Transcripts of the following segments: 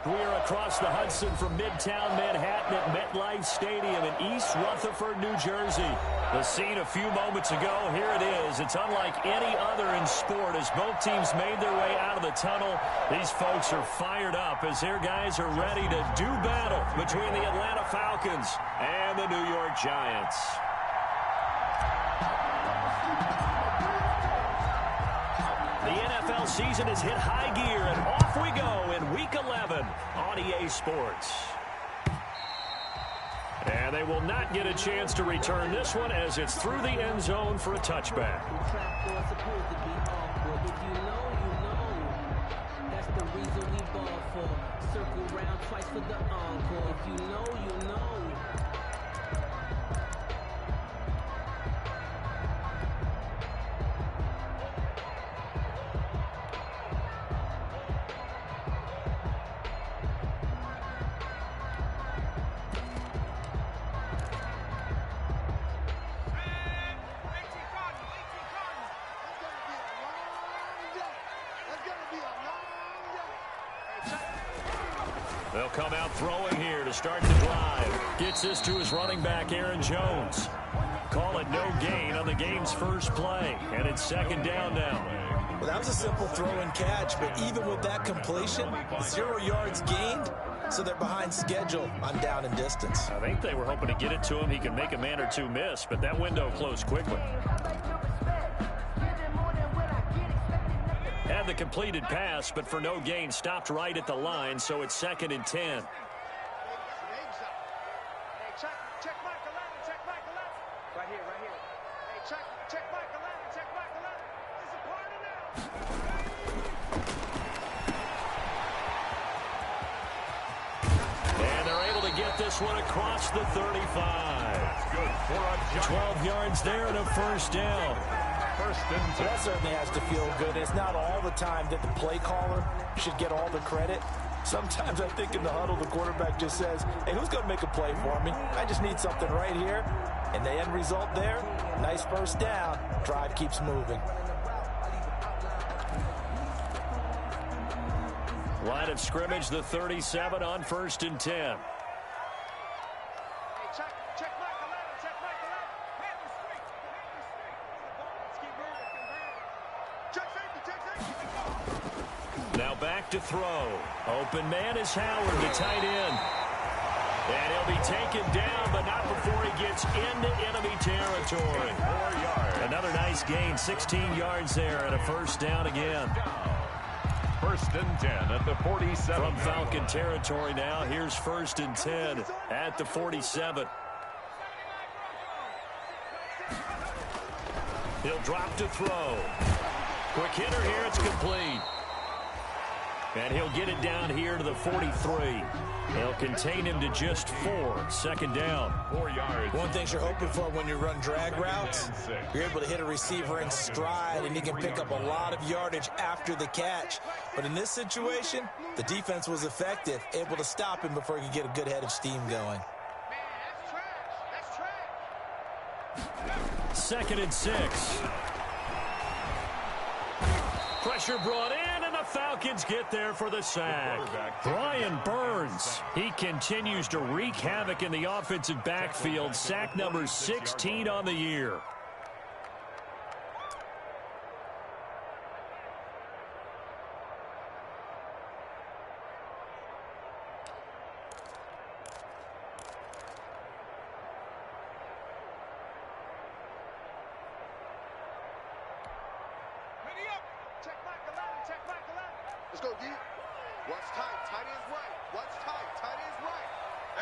We're across the Hudson from Midtown Manhattan at MetLife Stadium in East Rutherford, New Jersey. The scene a few moments ago, here it is. It's unlike any other in sport as both teams made their way out of the tunnel. These folks are fired up as their guys are ready to do battle between the Atlanta Falcons and the New York Giants. The NFL season has hit high gear, and off we go in Week 11 on EA Sports. And they will not get a chance to return this one as it's through the end zone for a touchback. That's the reason we ball for. Circle round twice for the encore. If you know, you know. They'll come out throwing here to start the drive. Gets this to his running back, Aaron Jones. Call it no gain on the game's first play. And it's second down now. Well, that was a simple throw and catch, but even with that completion, 0 yards gained, so they're behind schedule on down and distance. I think they were hoping to get it to him. He could make a man or two miss, but that window closed quickly. Had the completed pass, but for no gain, stopped right at the line, so it's second and 10. And they're able to get this one across the 35. Good for a 12 yards there and a first down. That certainly has to feel good. It's not all the time that the play caller should get all the credit. Sometimes I think in the huddle, the quarterback just says, hey, who's going to make a play for me? I just need something right here. And the end result there, nice first down. Drive keeps moving. Line of scrimmage, the 37 on first and 10. Now back to throw. Open man is Howard, the tight end. And he'll be taken down, but not before he gets into enemy territory. 4 yards. Another nice gain, 16 yards there, and a first down again. First and 10 at the 47. From Falcon territory now, here's first and 10 at the 47. He'll drop to throw. Quick hitter here, it's complete. And he'll get it down here to the 43. They'll contain him to just 4. Second down. 4 yards. One thing you're hoping for when you run drag routes, you're able to hit a receiver in stride, and you can pick up a lot of yardage after the catch. But in this situation, the defense was effective, able to stop him before he could get a good head of steam going. Second and 6. Pressure brought in, and the Falcons get there for the sack. Brian Burns, he continues to wreak havoc in the offensive backfield. Sack number 16 on the year. Let's go deep. What's tight? Tight ends right. What's tight? Tight ends right.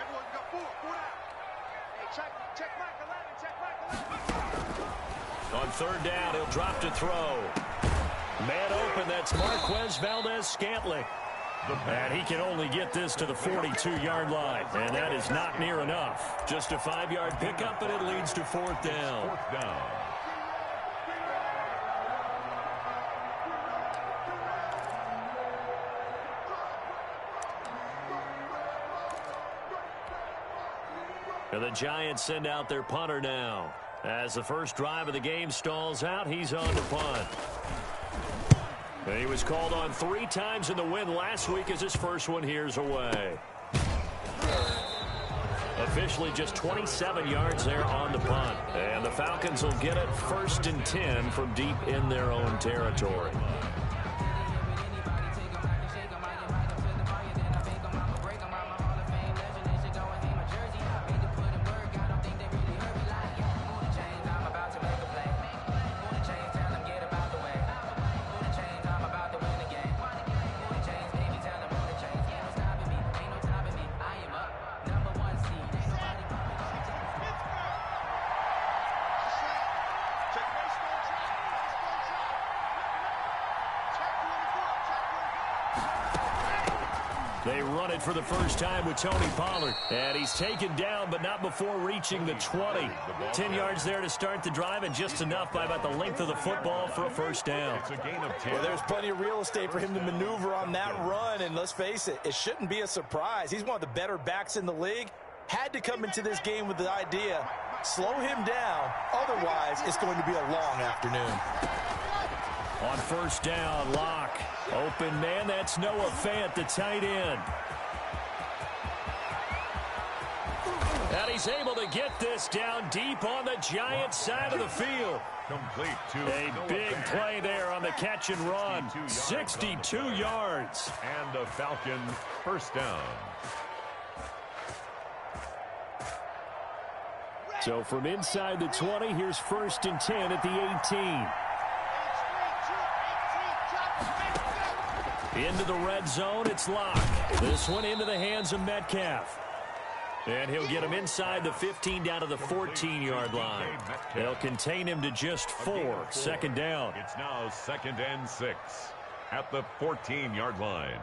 Everyone's got 4 down. Hey, check Michael Allen. Check Michael Allen. On third down, he'll drop to throw. Man open, that's Marquez Valdez-Scantling. And he can only get this to the 42-yard line. And that is not near enough. Just a 5-yard pickup, and it leads to fourth down. Fourth down. And the Giants send out their punter now. As the first drive of the game stalls out, he's on to punt. And he was called on 3 times in the win last week as his first one here's away. Officially just 27 yards there on the punt. And the Falcons will get it 1st and 10 from deep in their own territory. They run it for the first time with Tony Pollard. And he's taken down, but not before reaching the 20. 10 yards there to start the drive, and just enough by about the length of the football for a first down. It's a gain of 10. Well, there's plenty of real estate for him to maneuver on that run, and let's face it, it shouldn't be a surprise. He's one of the better backs in the league. Had to come into this game with the idea, slow him down, otherwise it's going to be a long afternoon. On first down, Locke. Open man, that's Noah Fant, the tight end. And he's able to get this down deep on the Giants side of the field. Complete to a big play there on the catch and run. 62 yards. And the Falcons first down. So from inside the 20, here's 1st and 10 at the 18. Into the red zone, it's Locke. This one into the hands of Metcalf. And he'll get him inside the 15 down to the 14-yard line. They'll contain him to just 4. Second down. It's now 2nd and 6 at the 14-yard line.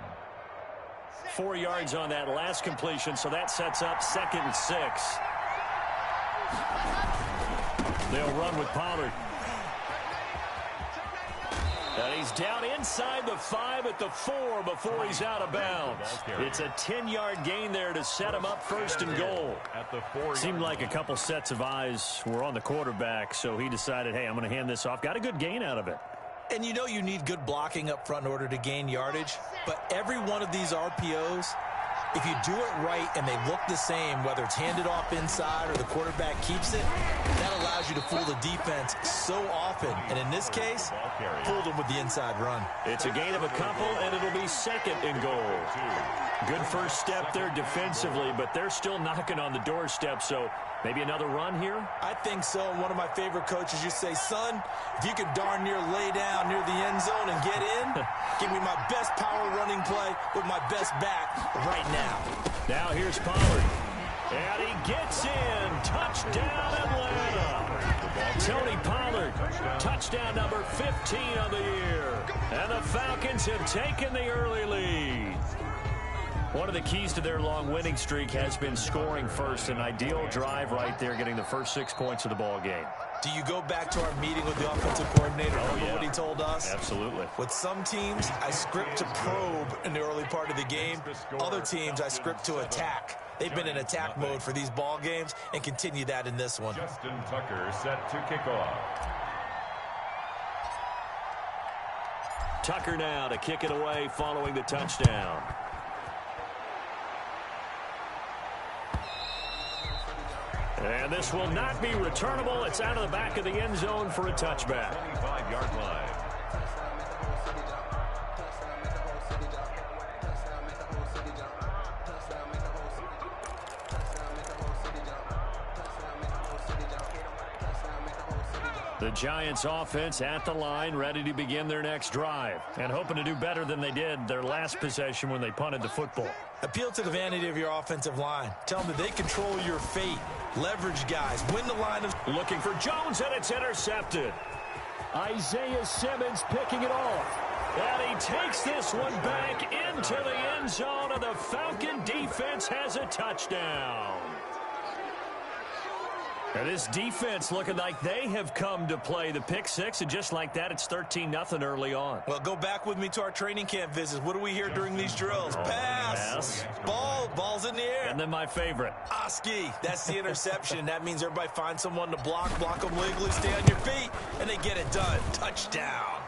4 yards on that last completion, so that sets up 2nd and 6. They'll run with Pollard. And he's down inside the 5 at the 4 before he's out of bounds. It's a 10-yard gain there to set him up 1st and goal. Seemed like a couple sets of eyes were on the quarterback, so he decided, hey, I'm going to hand this off. Got a good gain out of it. And you know you need good blocking up front in order to gain yardage, but every one of these RPOs, if you do it right and they look the same, whether it's handed off inside or the quarterback keeps it, that allows you to fool the defense so often. And in this case, fooled them with the inside run. It's a gain of a couple, and it'll be 2nd and goal. Good first step there defensively, but they're still knocking on the doorstep, so maybe another run here? I think so. One of my favorite coaches used to say, son, if you can darn near lay down near the end zone and get in, give me my best power running play with my best back right now. Now here's Pollard. And he gets in. Touchdown, Atlanta. Tony Pollard, touchdown number 15 of the year. And the Falcons have taken the early lead. One of the keys to their long winning streak has been scoring first. An ideal drive right there, getting the first 6 points of the ball game. Do you go back to our meeting with the offensive coordinator? Remember what he told us? Absolutely. With some teams, I script to probe in the early part of the game. Other teams, I script to attack. They've been in attack mode for these ball games and continue that in this one. Justin Tucker set to kick off. Tucker now to kick it away following the touchdown. And this will not be returnable. It's out of the back of the end zone for a touchback. 25-yard line. The Giants offense at the line, ready to begin their next drive, and hoping to do better than they did their last possession when they punted the football. Appeal to the vanity of your offensive line. Tell them that they control your fate. Leverage guys. Win the line of... Looking for Jones, and it's intercepted. Isaiah Simmons picking it off. And he takes this one back into the end zone, and the Falcon defense has a touchdown. And this defense looking like they have come to play. The pick six, and just like that, it's 13-0 early on. Well, go back with me to our training camp visits. What do we hear during these drills? Pass. Ball's in the air. And then my favorite. Oski. That's the interception. That means everybody finds someone to block them legally, stay on your feet, and they get it done. Touchdown.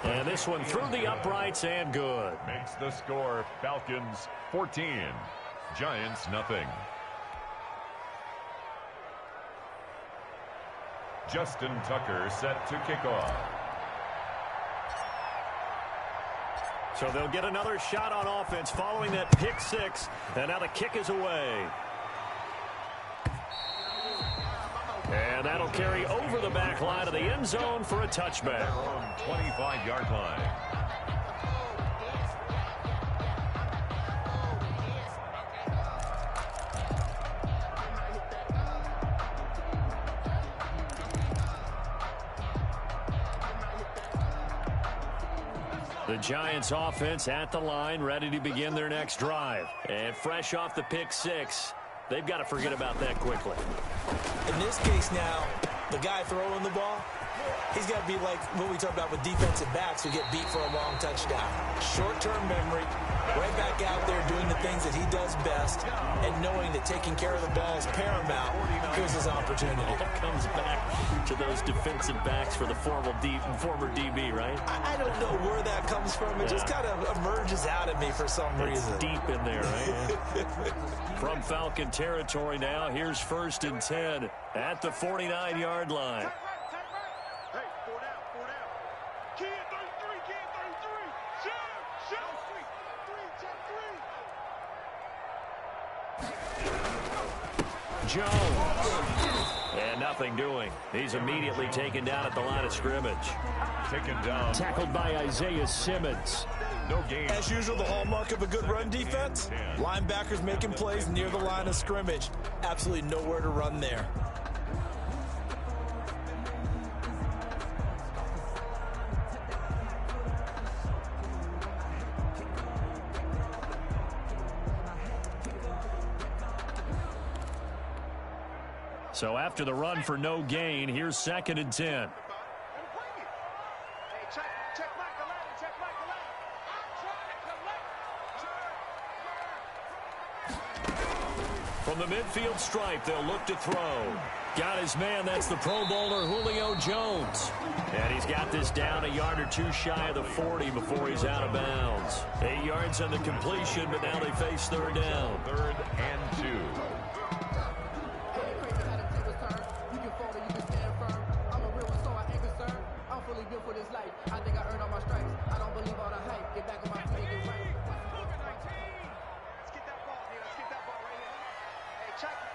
And this one through the uprights and good. Makes the score Falcons 14, Giants nothing. Justin Tucker set to kick off. So they'll get another shot on offense following that pick six. And now the kick is away. And that'll carry over the back line of the end zone for a touchback. 25-yard line. The Giants offense at the line, ready to begin their next drive. And fresh off the pick six, they've got to forget about that quickly. In this case now, the guy throwing the ball, he's got to be like what we talk about with defensive backs who get beat for a long touchdown. Short-term memory, right back out there doing the things that he does best, and knowing that taking care of the ball is paramount. Here's his opportunity. It comes back to those defensive backs for the former DB, right? I don't know where that comes from. It just kind of emerges out at me for some reason. It's deep in there, right? From Falcon territory now, here's 1st and 10 at the 49-yard line. Hey, 4 down, 4 down. Key at 33, key at 33. Shoot, 3, check 3. Jones. And nothing doing. He's immediately taken down at the line of scrimmage. Taken down. Tackled by Isaiah Simmons. No gain. As usual, the hallmark of a good run defense, linebackers making plays near the line of scrimmage. Absolutely nowhere to run there. So after the run for no gain, here's 2nd and 10. Hey, check Mike 11, check Mike 11. From the midfield stripe, they'll look to throw. Got his man, that's the Pro Bowler Julio Jones. And he's got this down a yard or two shy of the 40 before he's out of bounds. 8 yards on the completion, but now they face 3rd down. 3rd and 2.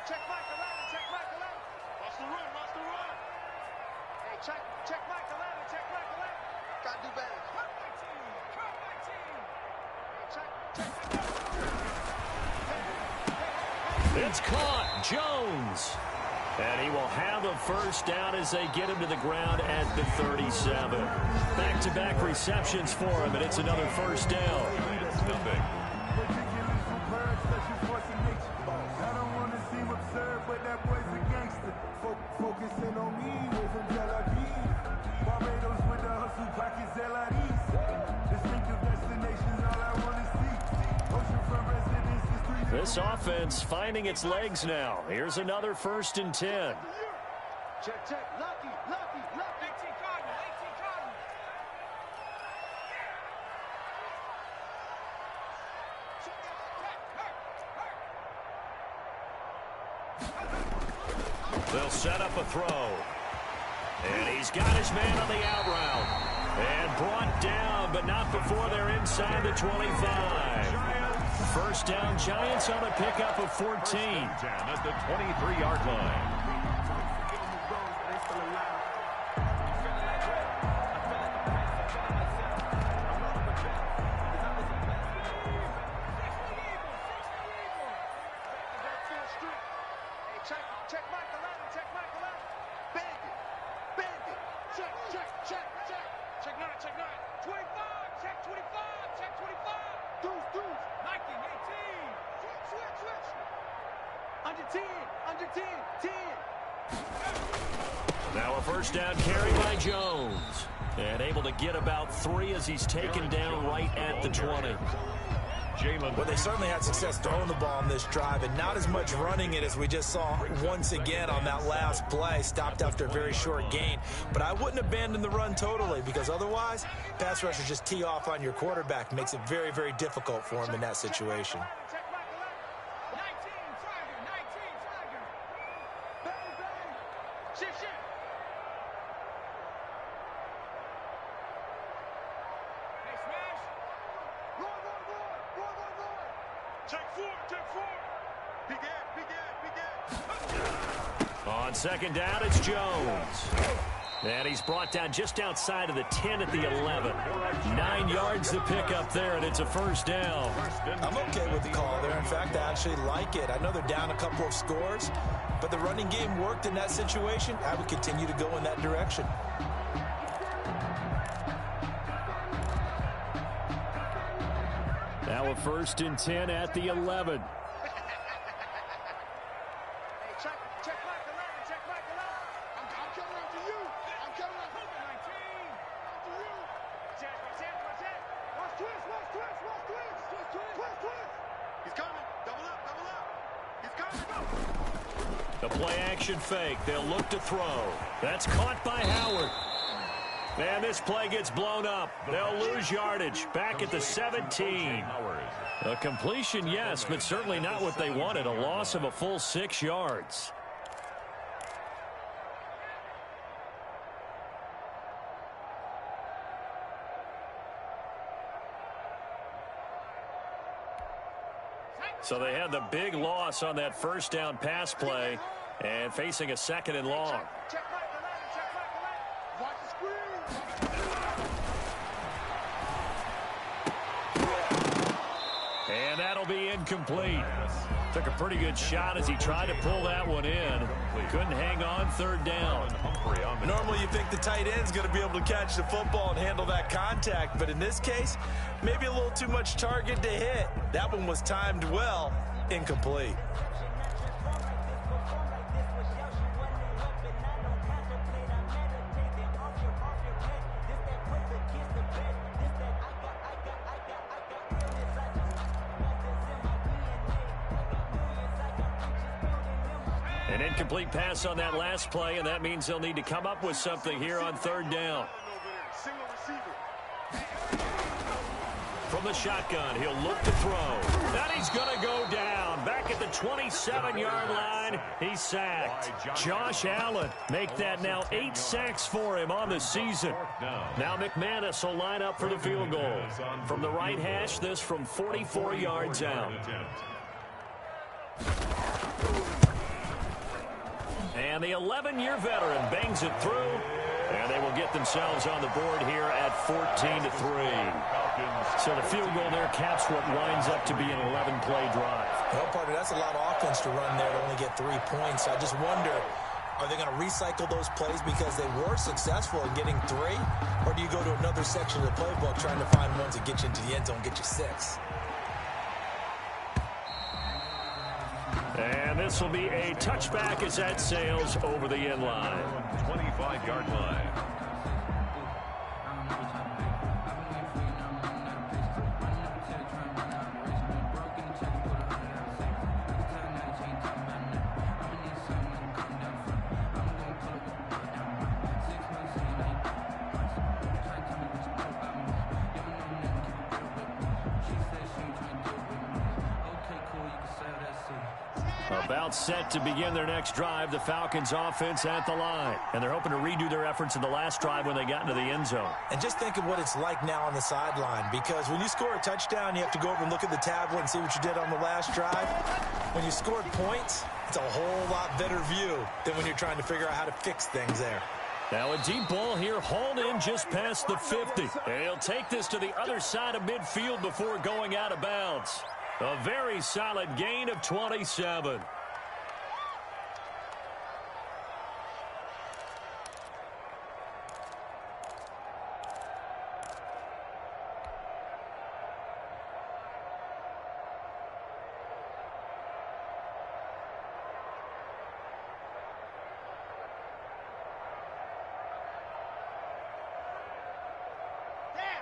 Check Mike 11, check Mike 11. Watch the run, watch the run. Hey, check Mike 11, check Mike 11. Gotta do better. Cut my team, cut my team. Hey, check. It's caught, Jones. And he will have a 1st down as they get him to the ground at the 37. Back-to-back receptions for him, and it's another 1st down. It's nothing. Focusing on me, way from Tel Aviv. Barbados with the hustle, pockets LIDs. Distinctive destinations, all I want to see. Oceanfront residences, 3. This offense finding its legs now. Here's another 1st and 10. Check. Lucky. 18 Cardinal, 18 Cardinal. They'll set up a throw. And he's got his man on the out route. And brought down, but not before they're inside the 25. 1st down, Giants on a pickup of 14. At the 23-yard line. Check Mike 11, check Mike 11. Bang it. Check. Check 9, check 9. 25, check 25, check 25. Deuce. Nike, 18. Switch. Under 10. Now a 1st down carry by Jones. And able to get about 3 as he's taken down right at the 20. Well, they certainly had success throwing the ball on this drive, and not as much running it as we just saw once again on that last play. Stopped after a very short gain. But I wouldn't abandon the run totally, because otherwise, pass rushers just tee off on your quarterback. Makes it very, very difficult for him in that situation. On second down, it's Jones. And he's brought down just outside of the 10 at the 11. 9 yards to pick up there, and it's a first down. I'm okay with the call there. In fact, I actually like it. I know they're down a couple of scores, but the running game worked in that situation. I would continue to go in that direction. Now a first and 10 at the 11. The play action fake. They'll look to throw. That's caught by Howard. And this play gets blown up. They'll lose yardage. Back at the 17. A completion, yes, but certainly not what they wanted. A loss of a full 6 yards. So they had the big loss on that first down pass play and facing a second and long. And that'll be incomplete. Took a pretty good shot as he tried to pull that one in. Couldn't hang on third down. Normally you think the tight end's going to be able to catch the football and handle that contact, but in this case, maybe a little too much target to hit. That one was timed well, incomplete. An incomplete pass on that last play, and that means they'll need to come up with something here on third down. From the shotgun, he'll look to throw. And he's going to go down. Back at the 27-yard line, he's sacked. Josh Allen make that now 8 sacks for him on the season. Now McManus will line up for the field goal. From the right hash, this from 44 yards out. And the 11-year veteran bangs it through, and they will get themselves on the board here at 14-3. So the field goal there caps what winds up to be an 11-play drive. Well, partner, that's a lot of offense to run there to only get 3 points. I just wonder, are they going to recycle those plays because they were successful in getting 3? Or do you go to another section of the playbook trying to find ones that get you into the end zone, get you 6? And this will be a touchback as that sails over the end line. 25-yard line. About set to begin their next drive, the Falcons offense at the line. And they're hoping to redo their efforts in the last drive when they got into the end zone. And just think of what it's like now on the sideline, because when you score a touchdown, you have to go over and look at the tablet and see what you did on the last drive. When you scored points, it's a whole lot better view than when you're trying to figure out how to fix things there. Now a deep ball here, hauled in just past the 50. And he'll take this to the other side of midfield before going out of bounds. A very solid gain of 27.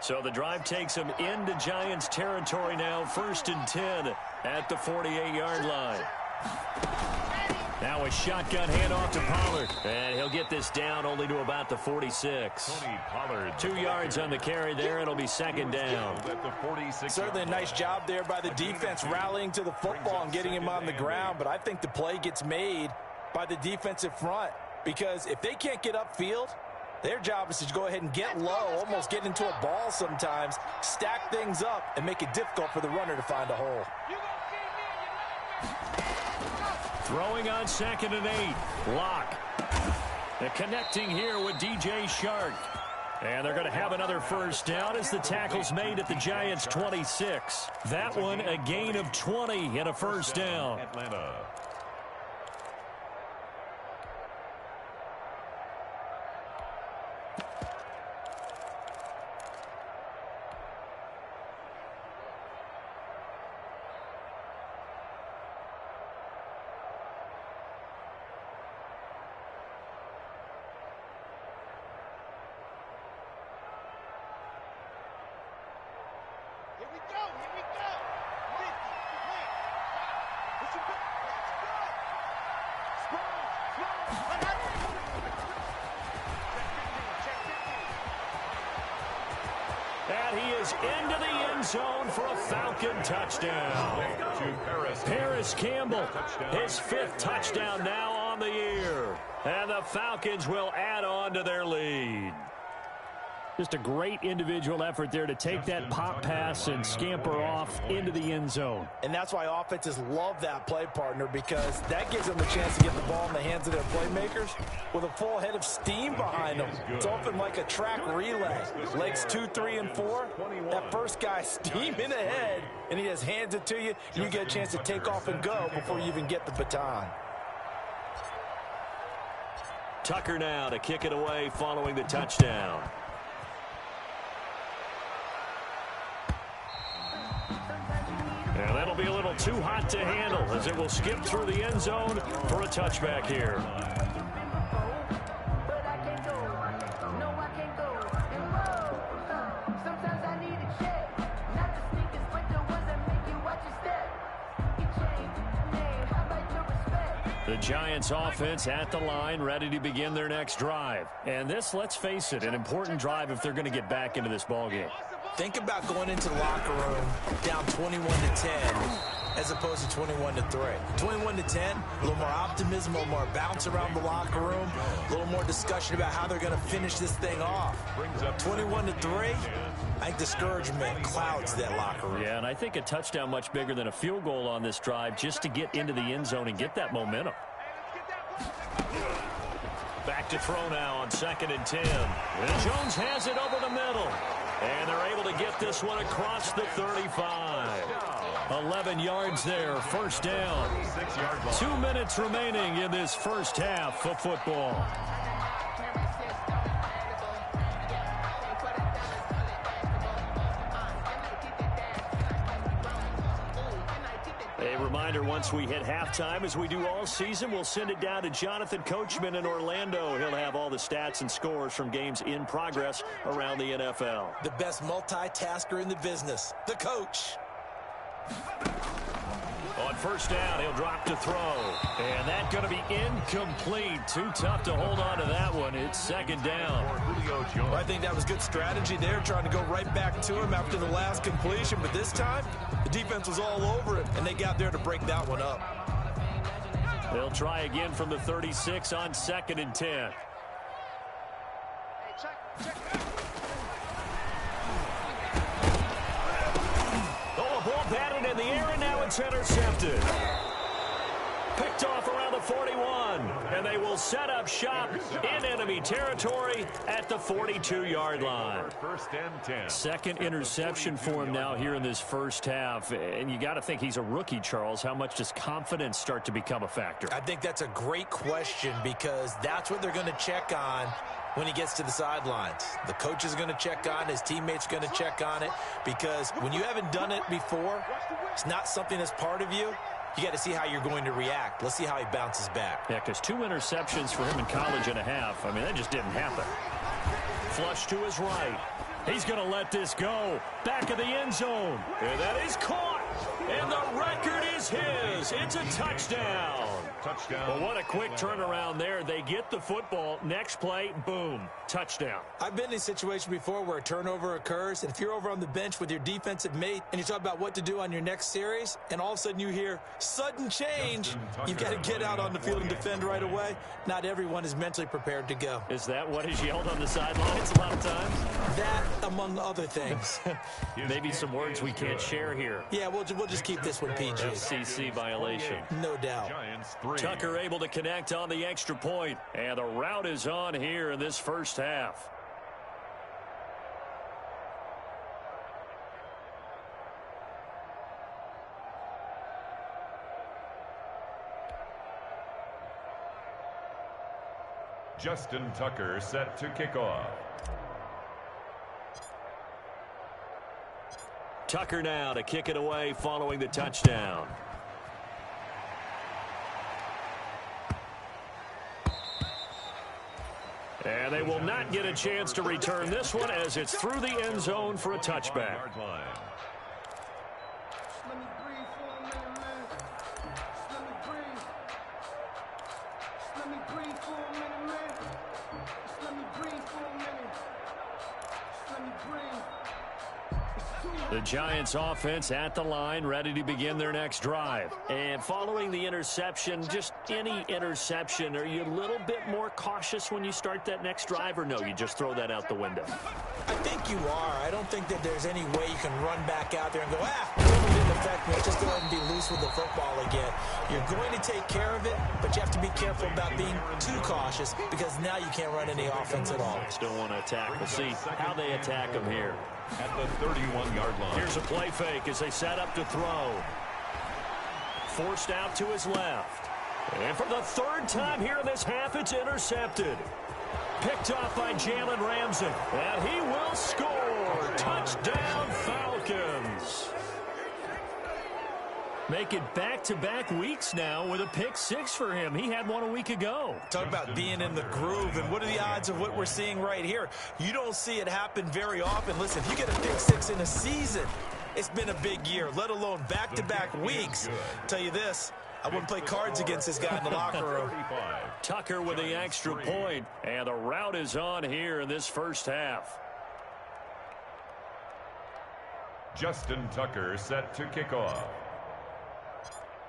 So the drive takes them into Giants territory now, 1st and 10 at the 48-yard line. Now a shotgun handoff to Pollard. And he'll get this down only to about the 46. Tony Pollard. 2 yards on the carry there. It'll be 2nd down. At the 46. Certainly a nice job there by the defense rallying to the football and getting him on the ground. But I think the play gets made by the defensive front. Because if they can't get upfield, their job is to go ahead and get low, almost get into a ball sometimes, stack things up, and make it difficult for the runner to find a hole. Throwing on 2nd and 8. Lock. And connecting here with DJ Shark. And they're going to have another 1st down as the tackle's made at the Giants' 26. That one a gain of 20 and a 1st down. Atlanta. And he is into the end zone for a Falcon touchdown. Paris Campbell, his 5th touchdown now on the year. And the Falcons will add on to their lead. Just a great individual effort there to take that pop pass and scamper off into the end zone. And that's why offenses love that play, partner, because that gives them a chance to get the ball in the hands of their playmakers with a full head of steam behind them. It's often like a track relay. Legs 2, 3, and 4. That first guy steaming ahead, and he just hands it to you, and you get a chance to take off and go before you even get the baton. Tucker now to kick it away following the touchdown. And that'll be a little too hot to handle as it will skip through the end zone for a touchback here. The Giants offense at the line, ready to begin their next drive. And this, let's face it, an important drive if they're going to get back into this ballgame. Think about going into the locker room down 21-10 as opposed to 21-3. 21-10, a little more optimism, a little more bounce around the locker room, a little more discussion about how they're going to finish this thing off. 21-3, I think discouragement clouds that locker room. Yeah, and I think a touchdown much bigger than a field goal on this drive just to get into the end zone and get that momentum. Back to throw now on 2nd and 10. And Jones has it over the middle. And they're able to get this one across the 35. 11 yards there, 1st down. 2 minutes remaining in this first half of football. A reminder, once we hit halftime, as we do all season, we'll send it down to Jonathan Coachman in Orlando. He'll have all the stats and scores from games in progress around the NFL. The best multitasker in the business, the coach. On 1st down, he'll drop to throw. And that's going to be incomplete. Too tough to hold on to that one. It's 2nd down. Well, I think that was good strategy there, trying to go right back to him after the last completion. But this time, the defense was all over it, and they got there to break that one up. They'll try again from the 36 on 2nd and 10. Ball batted in the air, and now it's intercepted. Picked off around the 41, and they will set up shop in enemy territory at the 42-yard line. 1st and 10. 2nd interception for him now here in this first half, and you got to think he's a rookie, Charles. How much does confidence start to become a factor? I think that's a great question because that's what they're going to check on when he gets to the sidelines. The coach is going to check on it. His teammates are going to check on it because when you haven't done it before, it's not something that's part of you. You got to see how you're going to react. Let's see how he bounces back. Yeah, because 2 interceptions for him in college and a half. I mean, that just didn't happen. Flush to his right. He's going to let this go. Back of the end zone. And that is caught. And the record is his. It's a touchdown. Touchdown. Well, what a quick turnaround there. They get the football. Next play, boom, touchdown. I've been in a situation before where a turnover occurs, and if you're over on the bench with your defensive mate and you talk about what to do on your next series, and all of a sudden you hear sudden change, you've got to get out on the field and defend right away. Not everyone is mentally prepared to go. Is that what is yelled on the sidelines a lot of times? That, among other things. Maybe some words we can't share here. Yeah, we'll just keep this one PG. FCC violation. No doubt. Giants 3. Tucker able to connect on the extra point, and the route is on here in this first half. Justin Tucker set to kick off. Tucker now to kick it away following the touchdown. And they will not get a chance to return this one as it's through the end zone for a touchback. The Giants offense at the line, ready to begin their next drive. And following the interception, just any interception, are you a little bit more cautious when you start that next drive, or no, you just throw that out the window? I think you are. I don't think that there's any way you can run back out there and go, it didn't affect me. Just go ahead and be loose with the football again. You're going to take care of it, but you have to be careful about being too cautious because now you can't run any offense at all. Still want to attack. We'll see how they attack them here. At the 31-yard line. Here's a play fake as they set up to throw. Forced out to his left. And for the third time here in this half, it's intercepted. Picked off by Jalen Ramsey. And he will score. Touchdown, Falcons. Make it back-to-back weeks now with a pick six for him. He had one a week ago. Talk about being in the groove, and what are the odds of what we're seeing right here? You don't see it happen very often. Listen, if you get a pick six in a season, it's been a big year, let alone back-to-back weeks. Tell you this, I wouldn't play cards against this guy in the locker room. Tucker with the extra point, and the route is on here in this first half. Justin Tucker set to kick off.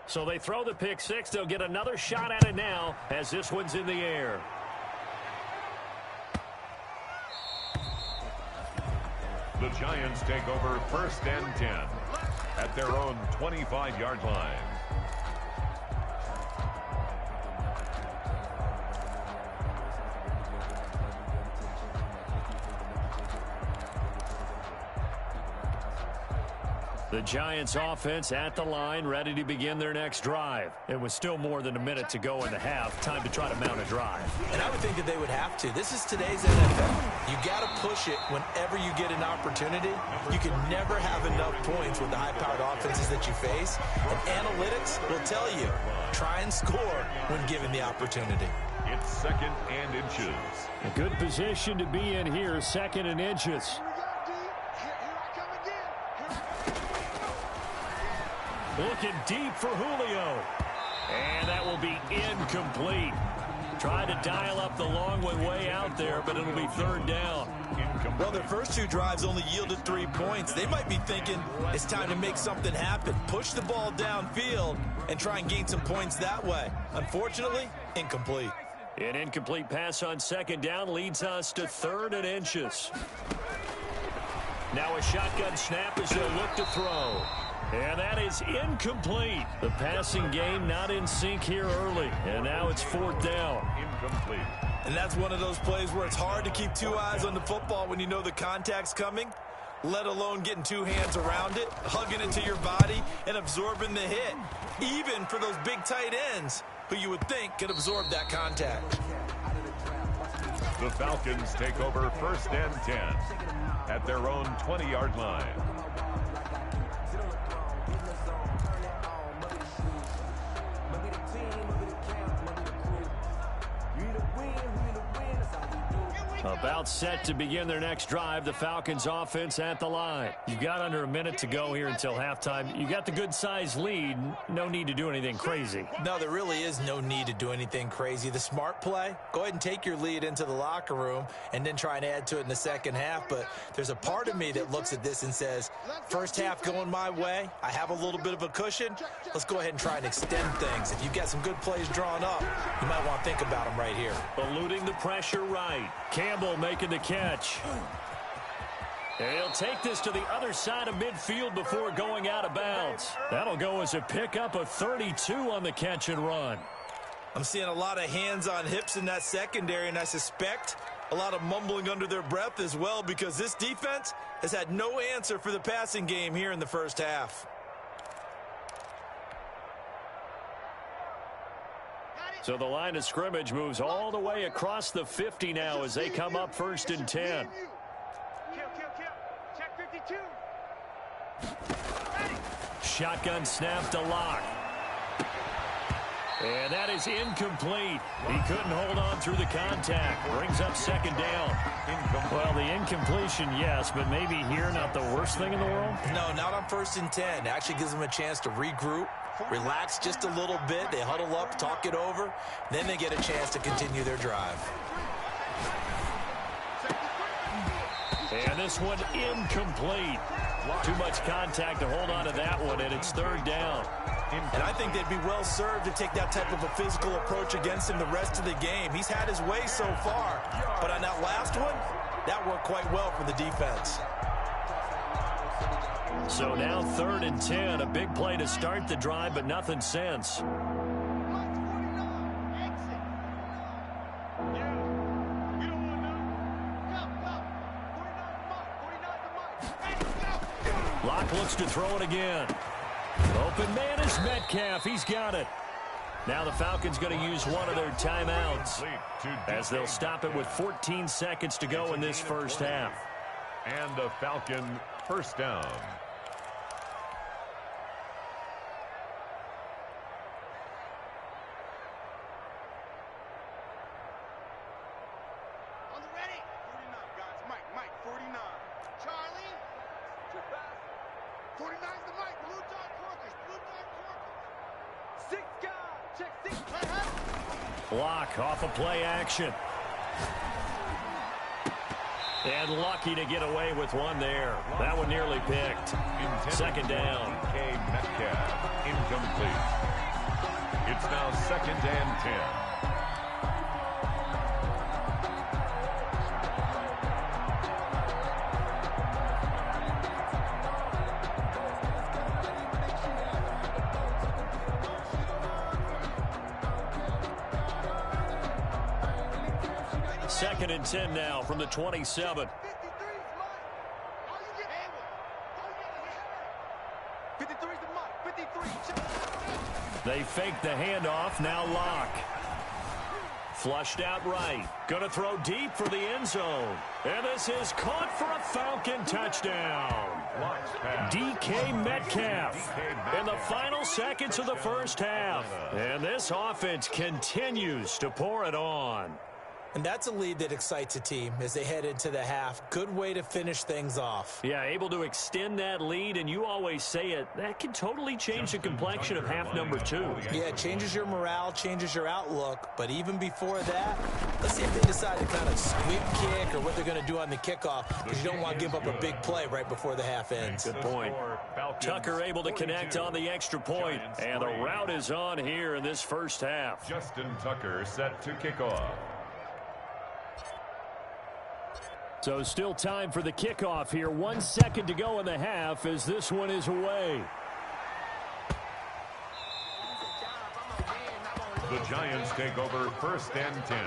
So they throw the pick six. They'll get another shot at it now as this one's in the air. The Giants take over 1st and 10 at their own 25-yard line. The Giants offense at the line, ready to begin their next drive. It was still more than a minute to go in the half. Time to try to mount a drive. And I would think that they would have to. This is today's NFL. You got to push it whenever you get an opportunity. You can never have enough points with the high-powered offenses that you face. And analytics will tell you, try and score when given the opportunity. It's 2nd and inches. A good position to be in here, 2nd and inches. Looking deep for Julio. And that will be incomplete. Tried to dial up the long one way out there, but it'll be 3rd down. Well, their first 2 drives only yielded 3 points. They might be thinking it's time to make something happen. Push the ball downfield and try and gain some points that way. Unfortunately, incomplete. An incomplete pass on 2nd down leads us to 3rd and inches. Now a shotgun snap as they'll look to throw. And that is incomplete. The passing game not in sync here early. And now it's 4th down. Incomplete. And that's one of those plays where it's hard to keep 2 eyes on the football when you know the contact's coming, let alone getting 2 hands around it, hugging it to your body, and absorbing the hit. Even for those big tight ends who you would think could absorb that contact. The Falcons take over 1st and 10 at their own 20-yard line. About set to begin their next drive, the Falcons offense at the line. You've got under a minute to go here until halftime. You got the good-sized lead. No need to do anything crazy. No, there really is no need to do anything crazy. The smart play, go ahead and take your lead into the locker room and then try and add to it in the second half. But there's a part of me that looks at this and says, first half going my way, I have a little bit of a cushion. Let's go ahead and try and extend things. If you've got some good plays drawn up, you might want to think about them right here. Eluding the pressure right. Campbell making the catch. And he'll take this to the other side of midfield before going out of bounds. That'll go as a pickup of 32 on the catch and run. I'm seeing a lot of hands on hips in that secondary, and I suspect a lot of mumbling under their breath as well, because this defense has had no answer for the passing game here in the first half. So the line of scrimmage moves all the way across the 50 now as they come up 1st and 10. Check 52. Shotgun snap to Locke. And that is incomplete. He couldn't hold on through the contact. Brings up 2nd down. Well, the incompletion, yes, but maybe here not the worst thing in the world? No, not on 1st and 10. It actually gives them a chance to regroup, relax just a little bit. They huddle up, talk it over. Then they get a chance to continue their drive. And this one incomplete. Too much contact to hold on to that one, and it's 3rd down. And I think they'd be well served to take that type of a physical approach against him the rest of the game. He's had his way so far, but on that last one, that worked quite well for the defense. So now 3rd and 10, a big play to start the drive, but nothing since. Locke looks to throw it again. Open man is Metcalf. He's got it. Now the Falcons going to use one of their timeouts as they'll stop it with 14 seconds to go in this first half. And a Falcon first down. On the ready. 49, guys. Mike, 49. Charlie. 49's the Mike. Blue dot Corkers. 6 guys. Check 6. Locke off of play action. And lucky to get away with one there. That one nearly picked. 2nd down. Metcalf, incomplete. It's now 2nd and 10. Second and 10 now from the 27. 53's Mike. How you get Hayward? 53's the Mike. 53. They fake the handoff. Now Locke. Flushed out right. Going to throw deep for the end zone. And this is caught for a Falcon touchdown. DK Metcalf in the final seconds of the first half. And this offense continues to pour it on. And that's a lead that excites a team as they head into the half. Good way to finish things off. Yeah, able to extend that lead, and you always say it, that can totally change the complexion of half number 2. Yeah, it changes your morale, changes your outlook. But even before that, let's see if they decide to kind of sweep kick or what they're going to do on the kickoff, because you don't want to give up a big play right before the half ends. Good point. Tucker able to connect on the extra point, and the route is on here in this first half. Justin Tucker set to kick off. So still time for the kickoff here. 1 second to go in the half as this one is away. The Giants take over 1st and 10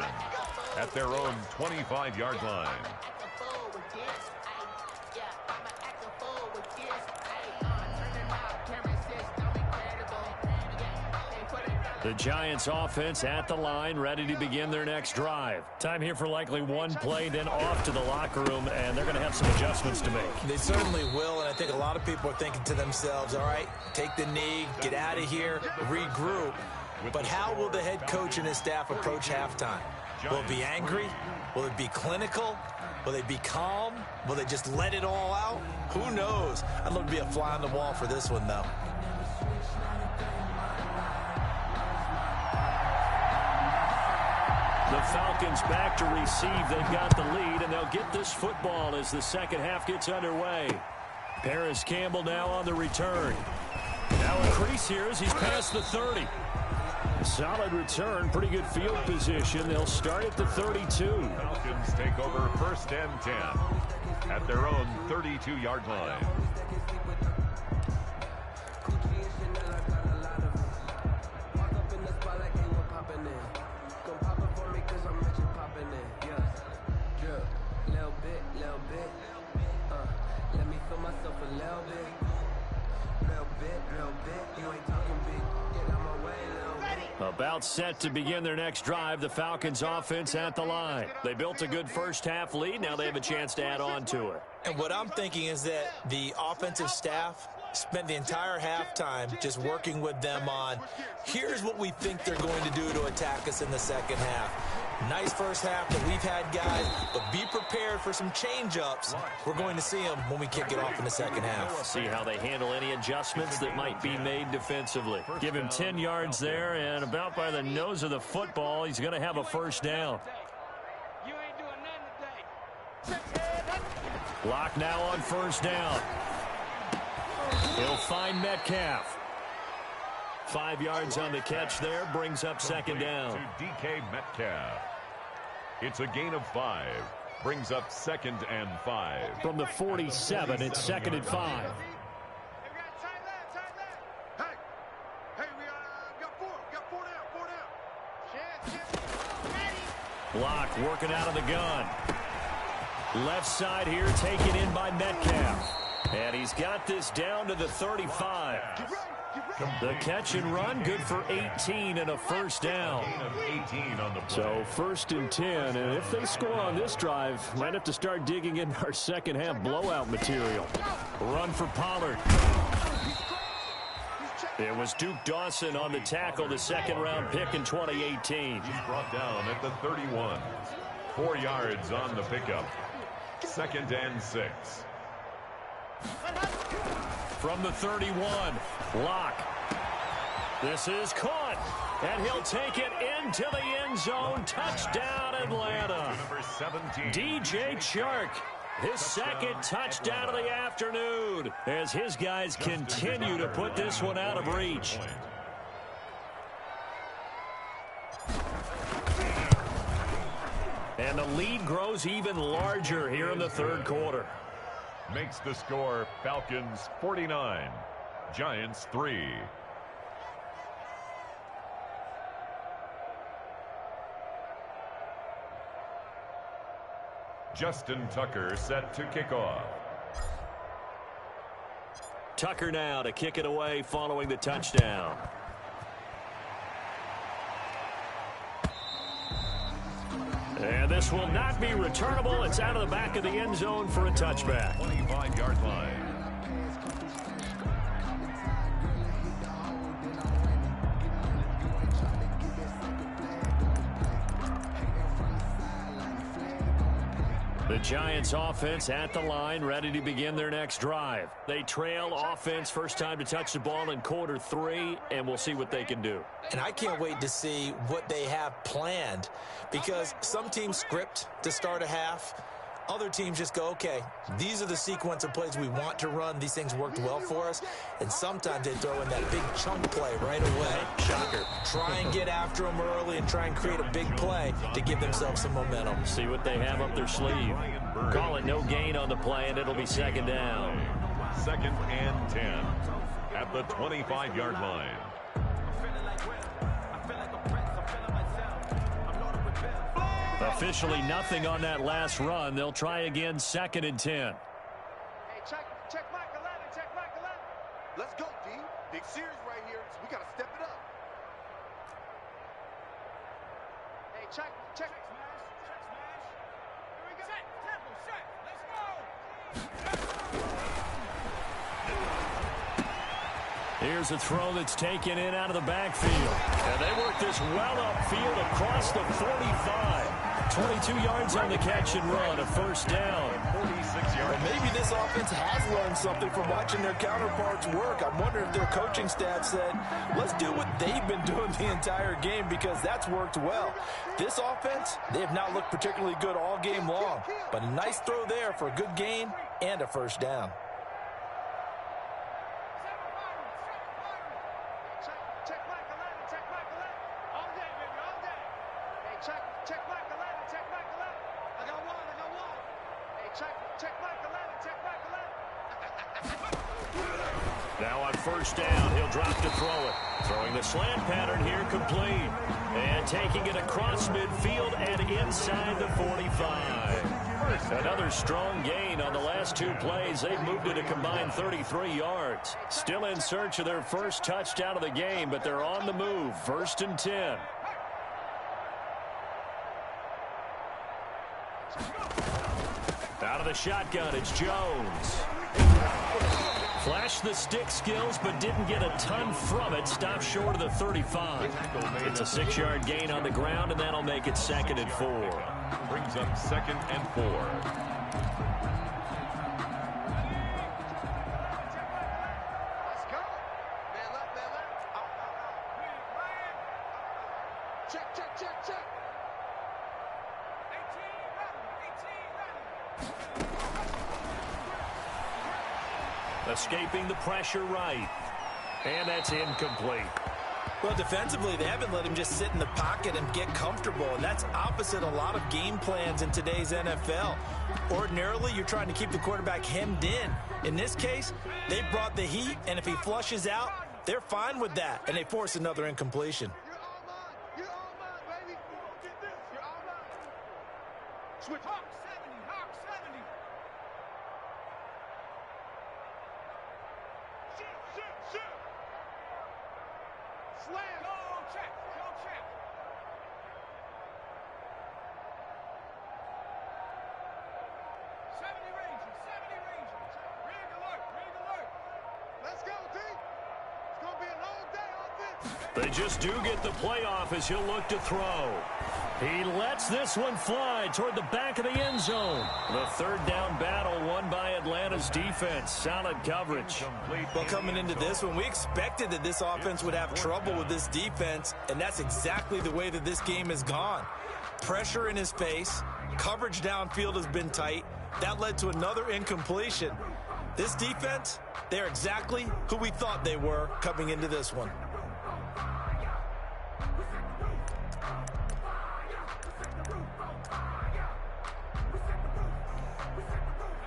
at their own 25-yard line. The Giants offense at the line, ready to begin their next drive. Time here for likely one play, then off to the locker room, and they're going to have some adjustments to make. They certainly will, and I think a lot of people are thinking to themselves, all right, take the knee, get out of here, regroup. But how will the head coach and his staff approach halftime? Will it be angry? Will it be clinical? Will they be calm? Will they just let it all out? Who knows? I'd love to be a fly on the wall for this one, though. The Falcons back to receive. They've got the lead, and they'll get this football as the second half gets underway. Paris Campbell now on the return. Now a crease here as he's past the 30. Solid return, pretty good field position. They'll start at the 32. Falcons take over first and 10 at their own 32-yard line. About set to begin their next drive, the Falcons offense at the line. They built a good first half lead. Now they have a chance to add on to it. And what I'm thinking is that the offensive staff spent the entire halftime just working with them on, here's what we think they're going to do to attack us in the second half. Nice first half that we've had, guys, but be prepared for some change-ups. We're going to see them when we kick it off in the second half. See how they handle any adjustments that might be made defensively. Give him 10 yards there, and about by the nose of the football, he's going to have a first down. You ain't doing nothing today. Lock now on first down. He'll find Metcalf. 5 yards on the catch there, brings up second down. To DK Metcalf. It's a gain of 5. Brings up second and 5. From the 47, it's second and 5. Hey, we got tight line. Hey, we got four down. Ready. Block working out of the gun. Left side here taken in by Metcalf. And he's got this down to the 35. The catch and run, good for 18 and a first down. So first and 10, and if they score on this drive, might have to start digging in our second half blowout material. Run for Pollard. It was Duke Dawson on the tackle, the second-round pick in 2018. He's brought down at the 31. 4 yards on the pickup. Second and 6. From the 31, Lock. This is caught, and he'll take it into the end zone. Touchdown, Atlanta. Number 17. DJ Chark, his second touchdown of the afternoon, as his guys continue to put this one out of reach. And the lead grows even larger here in the third quarter. Makes the score Falcons 49, Giants 3. Justin Tucker set to kick off. Tucker now to kick it away following the touchdown. And this will not be returnable. It's out of the back of the end zone for a touchback. 25-yard line. The Giants offense at the line, ready to begin their next drive. They trail offense, first time to touch the ball in quarter 3, and we'll see what they can do. And I can't wait to see what they have planned, because some teams script to start a half. Other teams just go, okay, these are the sequence of plays we want to run. These things worked well for us. And sometimes they throw in that big chunk play right away. Shocker. Try and get after them early and try and create a big play to give themselves some momentum. See what they have up their sleeve. Call it no gain on the play, and it'll be second down. Second and 10 at the 25-yard line. Officially nothing on that last run. They'll try again, second and 10. Hey, check Mike 11, check Mike 11. Let's go, D. Big series right here, so we got to step it up. Hey, check. Check smash. Here we go. Set, tempo, set. Let's go. Here's a throw that's taken in out of the backfield. And they work this well upfield across the 45. 22 yards on the catch and run, a first down. 46 yards. Well, maybe this offense has learned something from watching their counterparts work. I'm wondering if their coaching staff said, let's do what they've been doing the entire game, because that's worked well. This offense, they have not looked particularly good all game long, but a nice throw there for a good gain and a first down. Now on first down, he'll drop to throw it. Throwing the slant pattern here, complete. And taking it across midfield and inside the 45. Another strong gain on the last two plays. They've moved it a combined 33 yards. Still in search of their first touchdown of the game, but they're on the move. First and 10. Out of the shotgun, it's Jones. Flashed the stick skills, but didn't get a ton from it. Stopped short of the 35. It's a 6-yard gain on the ground, and that'll make it 2nd and 4. Brings up 2nd and 4. Let's go. Man up, man up. Check, check, check, check. 18 ready. Escaping the pressure right. And that's incomplete. Well, defensively, they haven't let him just sit in the pocket and get comfortable, and that's opposite a lot of game plans in today's NFL. Ordinarily, you're trying to keep the quarterback hemmed in. In this case, they brought the heat, and if he flushes out, they're fine with that, and they force another incompletion. You're all mine. You're all mine, baby. Get this. You're all mine. Switch. Hawk 70. Hawk 70. Shit. Slam. Go check. 70 Rangers. Rig alert. Let's go, D. It's going to be a long day on this. They just do get the playoff as he'll look to throw. He lets this one fly toward the back of the end zone. The third down battle won by Atlanta's defense. Solid coverage. Well, coming into this one, we expected that this offense would have trouble with this defense, and that's exactly the way that this game has gone. Pressure in his face, coverage downfield has been tight. That led to another incompletion. This defense, they're exactly who we thought they were coming into this one.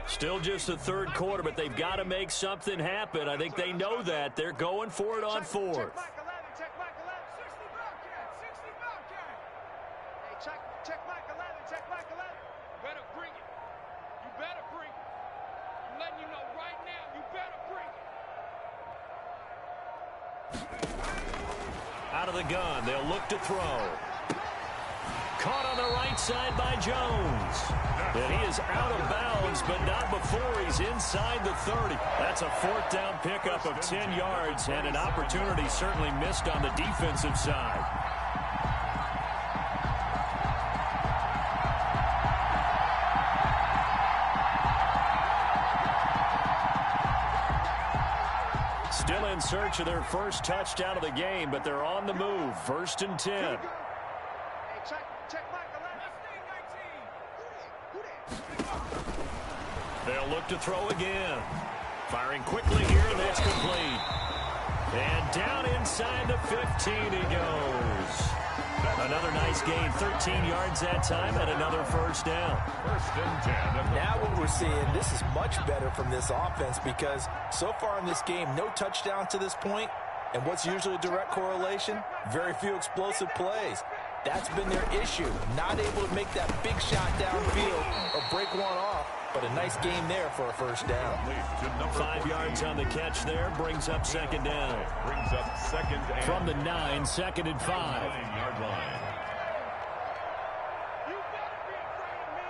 Still just the third quarter, but they've got to make something happen. I think they know that. They're going for it on fourth. Check Mike 11. 60 Bobcat. Hey, check Mike 11. Check Mike 11. You better bring it. I'm letting you know right now, you better bring it. Out of the gun, they'll look to throw. Caught on the right side by Jones. And he is out of bounds, but not before he's inside the 30. That's a fourth down pickup of 10 yards, and an opportunity certainly missed on the defensive side. Still in search of their first touchdown of the game, but they're on the move. First and 10. Hey, check Mike 11. They'll look to throw again. Firing quickly here, and that's complete. And down inside the 15 he goes. Another nice gain, 13 yards that time, and another first down. First and 10. Now what we're seeing, this is much better from this offense, because so far in this game, no touchdown to this point. And what's usually a direct correlation? Very few explosive plays. That's been their issue. Not able to make that big shot downfield or break one off, but a nice game there for a first down. 5 yards on the catch there, brings up second down. Brings up second and From the 9, 2nd and 5. 9-yard line. You better be afraid of me.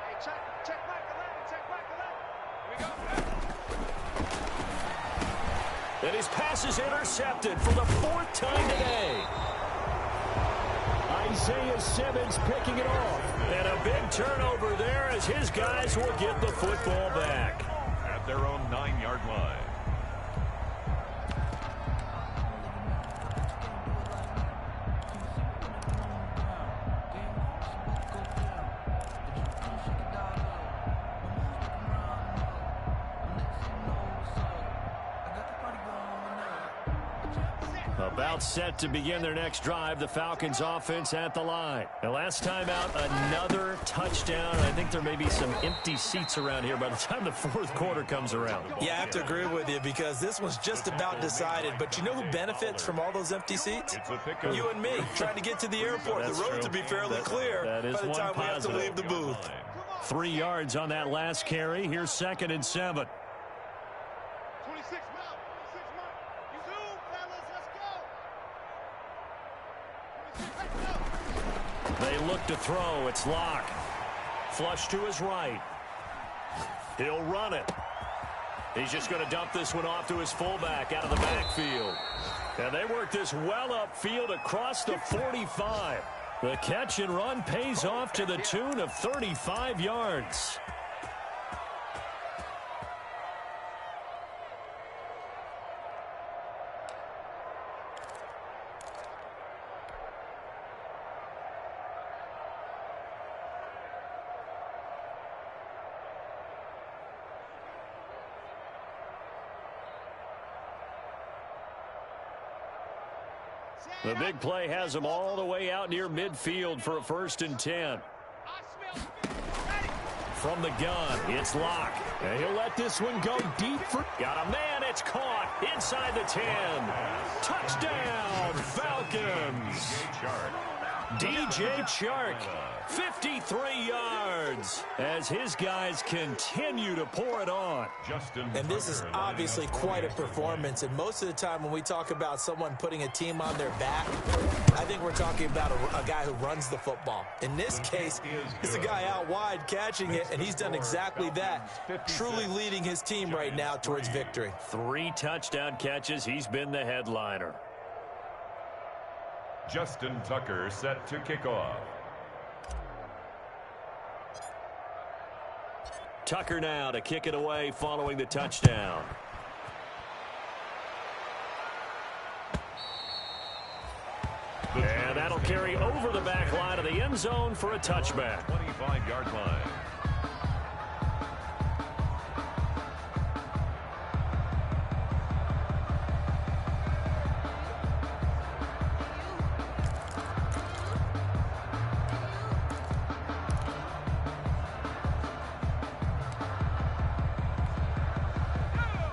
Hey, check Mike 11. Check Mike 11. Here we go. And his pass is intercepted for the 4th time today. Isaiah Simmons picking it off. And a big turnover there as his guys will get the football back. At their own 9-yard line. About set to begin their next drive, the Falcons offense at the line. The last time out, another touchdown. I think there may be some empty seats around here by the time the 4th quarter comes around. Yeah, I have to agree with you because this one's just about decided. But you know who benefits from all those empty seats? You and me, trying to get to the airport. The road to be fairly clear by the time we have to leave the booth. 3 yards on that last carry. Here's 2nd and 7. 26 mile. 26 mile. You zoom, fellas. Let's go. They look to throw. It's Locke. Flush to his right. He'll run it. He's just going to dump this one off to his fullback out of the backfield. And they work this well upfield across the 45. The catch and run pays off to the tune of 35 yards. The big play has him all the way out near midfield for a 1st and 10. From the gun, it's Locke. And he'll let this one go deep. Got a man, it's caught inside the 10. Touchdown, Falcons. DJ Chark, 53 yards as his guys continue to pour it on. And this is obviously quite a performance. And most of the time when we talk about someone putting a team on their back, I think we're talking about a guy who runs the football. In this case, it's a guy out wide catching it, and he's done exactly that, truly leading his team right now towards victory. 3 touchdown catches. He's been the headliner. Justin Tucker set to kick off. Tucker now to kick it away following the touchdown. And that'll carry over the back line of the end zone for a touchback. 25-yard line.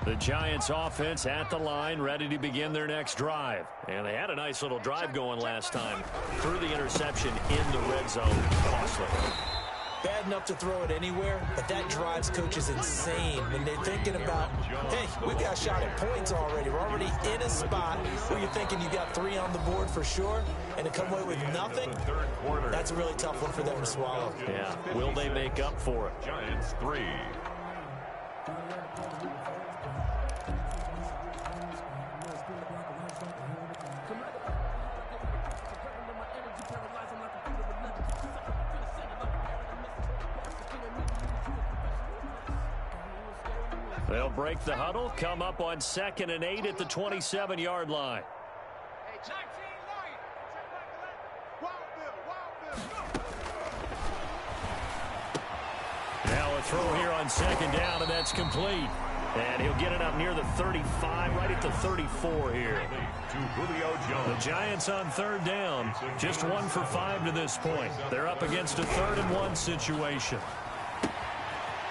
The Giants offense at the line, ready to begin their next drive. And they had a nice little drive going last time. Threw the interception in the red zone. Costly. Bad enough to throw it anywhere, but that drives coaches insane when they're thinking about, hey, we got a shot at points already. We're already in a spot where you're thinking you got 3 on the board for sure, and to come away with nothing, that's a really tough one for them to swallow. Yeah, will they make up for it? Giants 3. They'll break the huddle, come up on 2nd and 8 at the 27-yard line. Now a throw here on 2nd down, and that's complete. And he'll get it up near the 35, right at the 34 here. The Giants on 3rd down, just 1 for 5 to this point. They're up against a 3rd and 1 situation.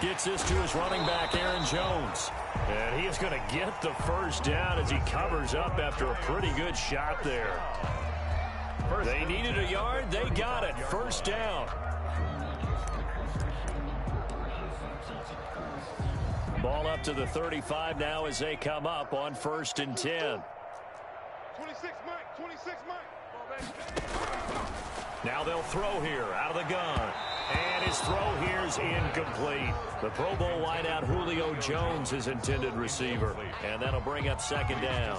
Gets this to his running back, Aaron Jones. And he is going to get the 1st down as he covers up after a pretty good shot there. They needed a yard. They got it. 1st down. Ball up to the 35 now as they come up on 1st and 10. 26 Mike. Now they'll throw here out of the gun. And his throw here's incomplete. The Pro Bowl wideout Julio Jones, his intended receiver. And that'll bring up second down.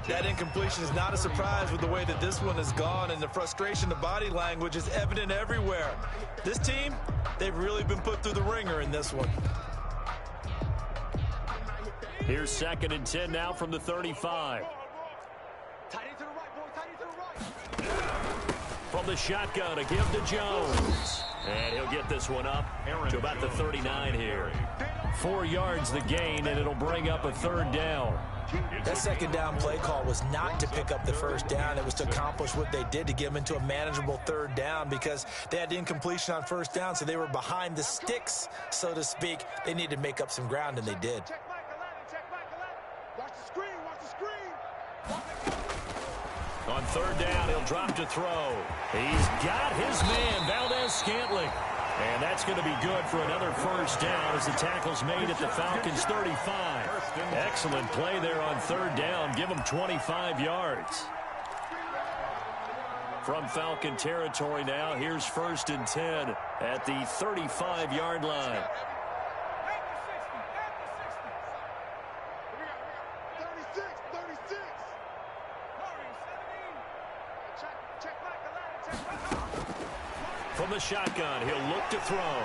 That incompletion is not a surprise with the way that this one has gone, and the frustration, the body language is evident everywhere. This team, they've really been put through the ringer in this one. Here's 2nd and 10 now from the 35. Tight end to the right, boy. Tight end to the right. From the shotgun, a give to Jones. And he'll get this one up to about the 39 here. 4 yards the gain, and it'll bring up a 3rd down. That 2nd down play call was not to pick up the 1st down. It was to accomplish what they did, to get them into a manageable 3rd down, because they had incompletion on 1st down, so they were behind the sticks, so to speak. They needed to make up some ground, and they did. Check Mike 11. Check Mike 11. Watch the screen. Watch the screen. On 3rd down, he'll drop to throw. He's got his man, Valdez-Scantling. And that's going to be good for another 1st down as the tackle's made at the Falcons' 35. Excellent play there on 3rd down. Give them 25 yards. From Falcon territory now, here's 1st and 10 at the 35-yard line. 36. 36. Check Mike 11. Check Mike 11. From the shotgun, he'll look to throw.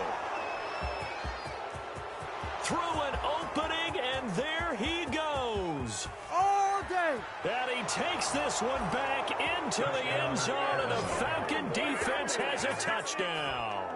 Through an opening, and there he goes. All day. And he takes this one back into the end zone, and the Falcon defense has a touchdown.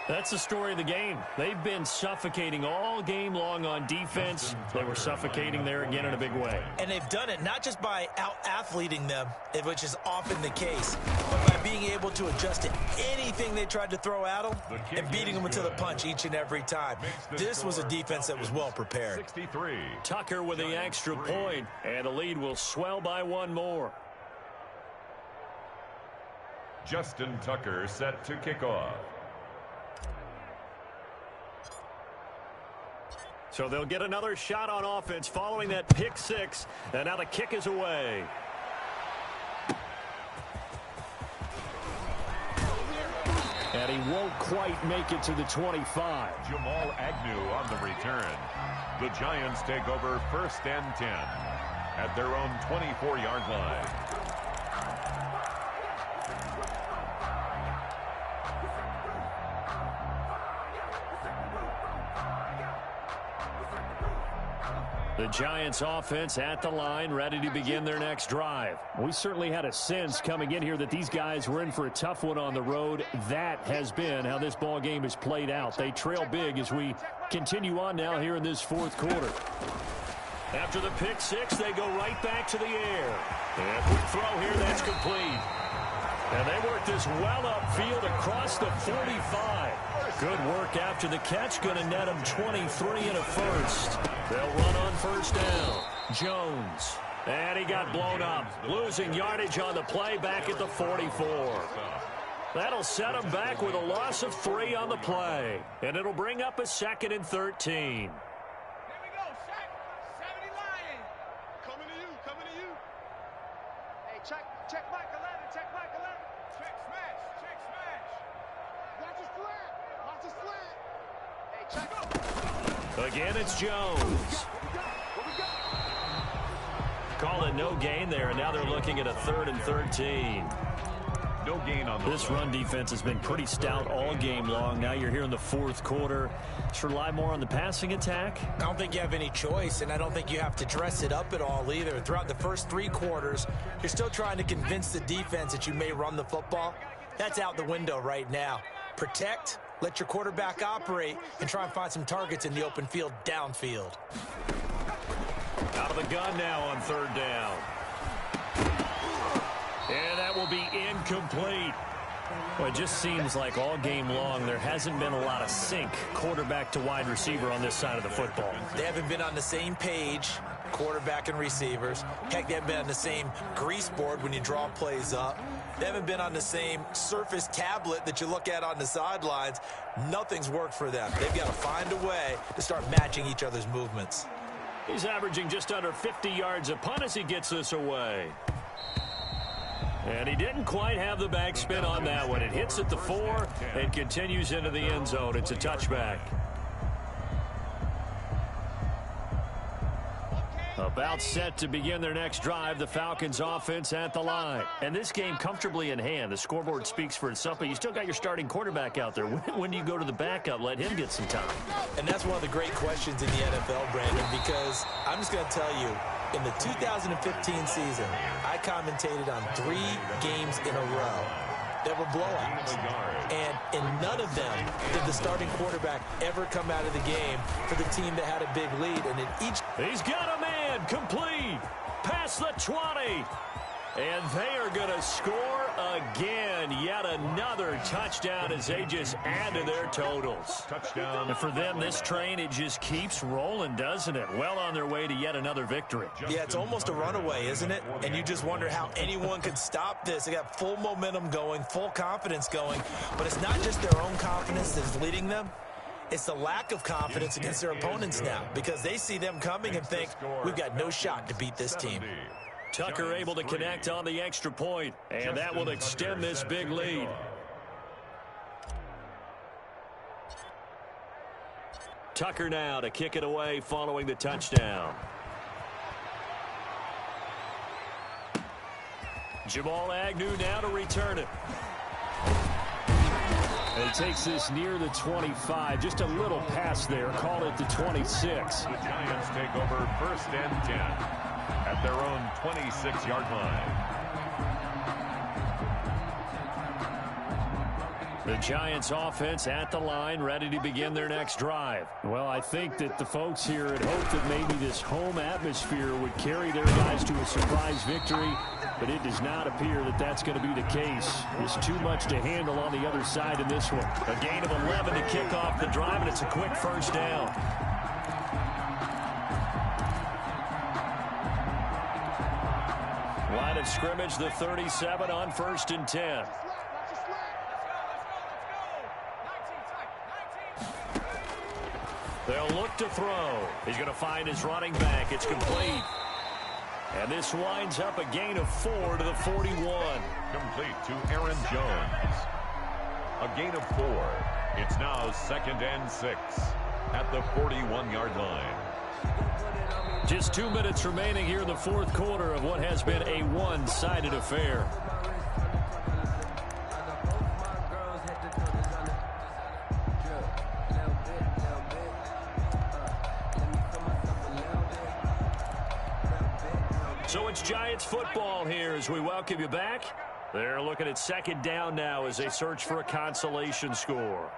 That's the story of the game. They've been suffocating all game long on defense. They were suffocating there again in a big way. And they've done it not just by out-athleting them, which is often the case, but by being able to adjust to anything they tried to throw at them and beating them until the punch each and every time. This was a defense that was well prepared. 63. Tucker with the extra point, and the lead will swell by 1 more. Justin Tucker set to kick off. So they'll get another shot on offense following that pick 6, and now the kick is away. And he won't quite make it to the 25. Jamal Agnew on the return. The Giants take over 1st and 10 at their own 24-yard line. The Giants offense at the line, ready to begin their next drive. We certainly had a sense coming in here that these guys were in for a tough one on the road. That has been how this ball game has played out. They trail big as we continue on now here in this 4th quarter. After the pick 6, they go right back to the air. And quick throw here, that's complete. And they work this well upfield across the 45. Good work after the catch. Going to net them 23 and a 1st. They'll run on 1st down. Jones. And he got blown up. Losing yardage on the play back at the 44. That'll set him back with a loss of 3 on the play. And it'll bring up a 2nd and 13. Here we go, Shaq. 70 Lion. Coming to you. Coming to you. Hey, check Mike 11. Check Mike 11. Check smash. Check smash. Watch his flat. Watch his flat. Hey, check. Again, it's Jones. Call it no gain there, and now they're looking at a 3rd and 13. No gain on the This run defense has been pretty stout all game long. Now you're here in the 4th quarter. Just rely more on the passing attack. I don't think you have any choice, and I don't think you have to dress it up at all either. Throughout the first 3 quarters, you're still trying to convince the defense that you may run the football. That's out the window right now. Protect, let your quarterback operate, and try and find some targets in the open field downfield. Out of the gun now on 3rd down. And that will be incomplete. Well, it just seems like all game long there hasn't been a lot of sync quarterback to wide receiver on this side of the football. They haven't been on the same page, quarterback and receivers. Heck, they haven't been on the same grease board when you draw plays up. They haven't been on the same surface tablet that you look at on the sidelines. Nothing's worked for them. They've got to find a way to start matching each other's movements. He's averaging just under 50 yards a punt as he gets this away. And he didn't quite have the backspin on that one. It hits at the 4 and continues into the end zone. It's a touchback. About set to begin their next drive, the Falcons offense at the line. And this game comfortably in hand. The scoreboard speaks for itself, but you still got your starting quarterback out there. When do you go to the backup, let him get some time? And that's one of the great questions in the NFL, Brandon, because I'm just going to tell you, in the 2015 season, I commentated on 3 games in a row that were blowouts. And in none of them did the starting quarterback ever come out of the game for the team that had a big lead. And in each... He's got a man complete past the 20. And they are going to score again. Yet another touchdown as they just add to their totals. Touchdown. And for them, this train, it just keeps rolling, doesn't it? Well on their way to yet another victory. Yeah, it's almost a runaway, isn't it? And you just wonder how anyone could stop this. They got full momentum going, full confidence going. But it's not just their own confidence that's leading them. It's the lack of confidence against their opponents now, because they see them coming and think, we've got no shot to beat this team. Tucker able to connect on the extra point, and that will extend this big lead. Tucker now to kick it away following the touchdown. Jamal Agnew now to return it. And he takes this near the 25. Just a little pass there. Call it the 26. The Giants take over 1st and 10 at their own 26-yard line. The Giants offense at the line, ready to begin their next drive. Well, I think that the folks here had hoped that maybe this home atmosphere would carry their guys to a surprise victory, but it does not appear that that's going to be the case. There's too much to handle on the other side in this one. A gain of 11 to kick off the drive, and it's a quick first down. Line of scrimmage, the 37 on 1st and 10. They'll look to throw. He's going to find his running back. It's complete. And this winds up a gain of 4 to the 41. Complete to Aaron Jones. A gain of 4. It's now 2nd and 6 at the 41-yard line. Just 2 minutes remaining here in the 4th quarter of what has been a one-sided affair. So it's Giants football here as we welcome you back. They're looking at 2nd down now as they search for a consolation score.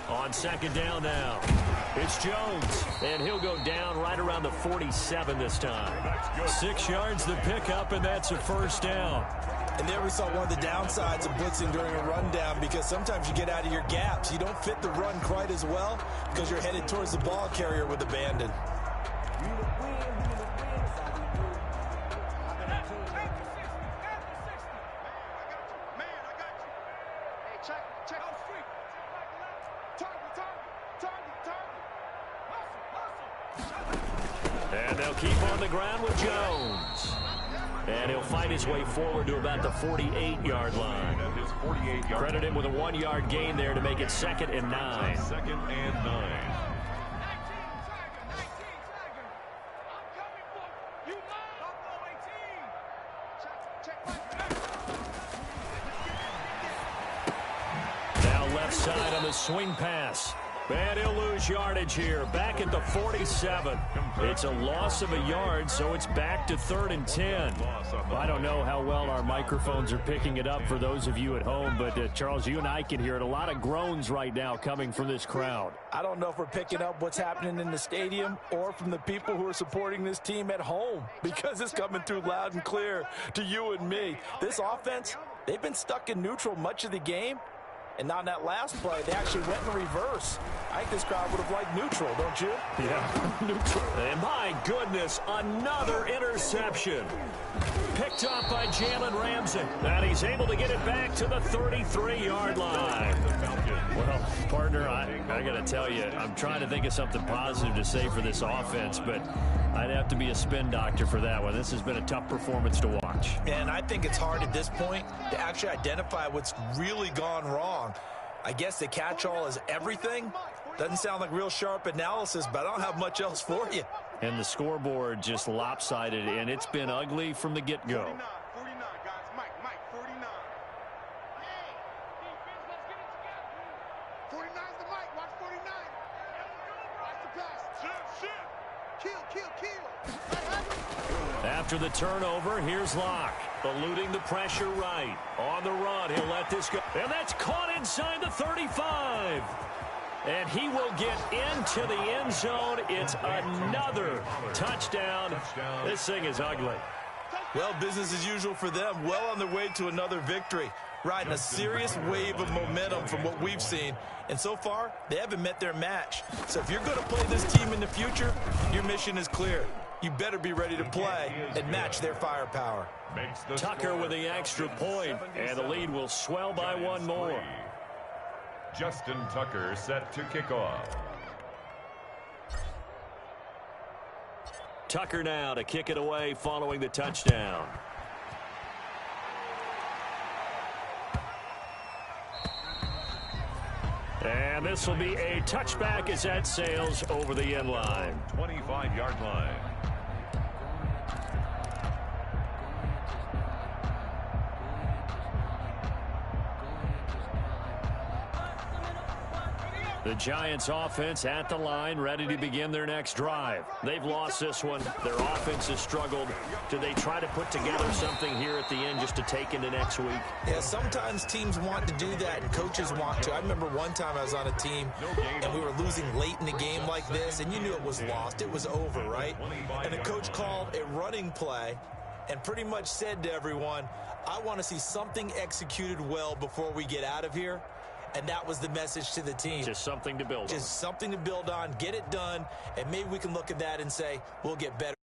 On 2nd down now, it's Jones, and he'll go down right around the 47 this time. 6 yards to pick up, and that's a first down. And there we saw one of the downsides of blitzing during a rundown, because sometimes you get out of your gaps. You don't fit the run quite as well because you're headed towards the ball carrier with abandon. And they'll keep on the ground with Jones. And he'll fight his way forward to about the 48-yard line. Credit him with a 1-yard gain there to make it 2nd and 9. 2nd and 9. Now left side on the swing pass. And he'll lose yardage here. Back at the 47. It's a loss of a yard, so it's back to 3rd and 10. I don't know how well our microphones are picking it up for those of you at home, but Charles, you and I can hear it. A lot of groans right now coming from this crowd. I don't know if we're picking up what's happening in the stadium or from the people who are supporting this team at home, because it's coming through loud and clear to you and me. This offense, they've been stuck in neutral much of the game. And on that last play, they actually went in reverse. I think this crowd would have liked neutral, don't you? Yeah, neutral. And my goodness, another interception. Picked up by Jalen Ramsey. And he's able to get it back to the 33-yard line. Well, partner, I got to tell you, I'm trying to think of something positive to say for this offense, but I'd have to be a spin doctor for that one. This has been a tough performance to watch. And I think it's hard at this point to actually identify what's really gone wrong. I guess the catch-all is everything. Doesn't sound like real sharp analysis, but I don't have much else for you. And the scoreboard just lopsided, and it's been ugly from the get-go. 49, guys. Mike, 49. Hey, defense, let's get it together. 49's the Mike. Watch 49. Watch the pass. Kill. After the turnover, here's Locke. Eluding the pressure right. On the run, he'll let this go. And that's caught inside the 35. And he will get into the end zone. It's another touchdown. This thing is ugly. Well, business as usual for them. Well on their way to another victory. Riding a serious wave of momentum from what we've seen. And so far, they haven't met their match. So if you're going to play this team in the future, your mission is clear. You better be ready to play and match their firepower. Tucker with the extra point, and the lead will swell by one more. Justin Tucker set to kick off. Tucker now to kick it away following the touchdown. And this will be a touchback as that sails over the end line. 25-yard line. The Giants offense at the line, ready to begin their next drive. They've lost this one. Their offense has struggled. Do they try to put together something here at the end just to take into next week? Yeah, sometimes teams want to do that and coaches want to. I remember one time I was on a team and we were losing late in the game like this, and you knew it was lost. It was over, right? And the coach called a running play and pretty much said to everyone, I want to see something executed well before we get out of here. And that was the message to the team. Just something to build on. Just something to build on, get it done, and maybe we can look at that and say, we'll get better.